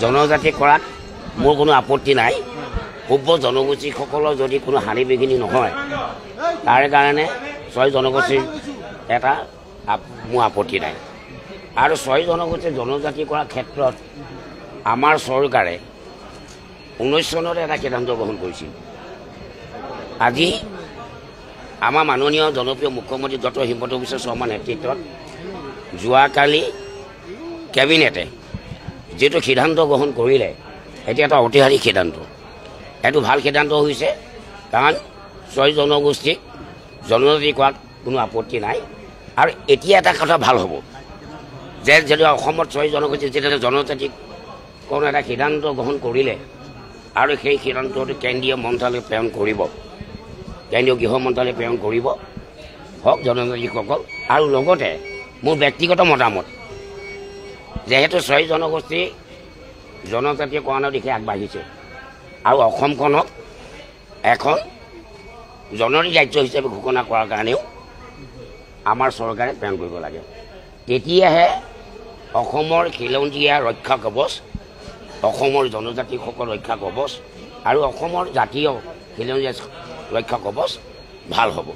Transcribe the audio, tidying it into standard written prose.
জনজাতি কৰাত মোৰ কোনো আপত্তি নাই পূৰ্ব জনগোষ্ঠীসকলৰ যদি কোনো হানি বিঘিনি নহয় তাৰ কাৰণে ছয় জনগোষ্ঠীৰ এটা মোৰ আপত্তি নাই আৰু ছয় জনগোষ্ঠী জনজাতি কৰাৰ ক্ষেত্ৰত আমাৰ চৰকাৰে 19 চনতে এটা সিদ্ধান্ত গ্ৰহণ কৰিছিল আজি আমাৰ মাননীয় জনপ্ৰিয় মুখ্যমন্ত্ৰী ডক্টৰ হিমন্ত বিশ্ব শৰ্মাৰ নেতৃত্বত যোৱাকালি কেবিনেটে যেটো সিদ্ধান্ত গ্ৰহণ কৰিলে এটি এটা ঐতিহাসিক সিদ্ধান্ত এটো ভাল সিদ্ধান্ত হৈছে কাৰণ ছয় জনগোষ্ঠীক জনজাতি কৰাত কোনো আপত্তি নাই আৰু এতিয়া এটা কথা ভাল হ'ব যে যদি অসমত ছয় জনগোষ্ঠী যেতিয়া জনজাতি কোনো এটা সিদ্ধান্ত গ্ৰহণ কৰিলে আৰু সেই সিদ্ধান্তটো কেন্দ্ৰীয় মন্ত্ৰালয়ে প্ৰেৰণ কৰিব কেন্দ্ৰীয় গৃহ মন্ত্ৰালয়ে প্ৰেৰণ কৰিব হওক জনজাতিসকল আৰু লগতে মোৰ ব্যক্তিগত মতামত যেহেতু ছয় জনগোষ্ঠী জনজাতীয় কৰণৰ দিশে আগবাঢ়িছে আৰু অসমখনক এখন জনজাতি ৰাজ্য হিচাপে ঘোষণা কৰাৰ কাৰণেও আমাৰ চৰকাৰে প্ৰেৰণ কৰিব লাগে তেতিয়াহে অসমৰ খিলঞ্জীয়া ৰক্ষা কৱচ অসমৰ জনজাতিসকল ৰক্ষা কৱচ আৰু অসমৰ জাতীয় খিলঞ্জীয়া ৰক্ষা কৱচ ভাল হ'ব।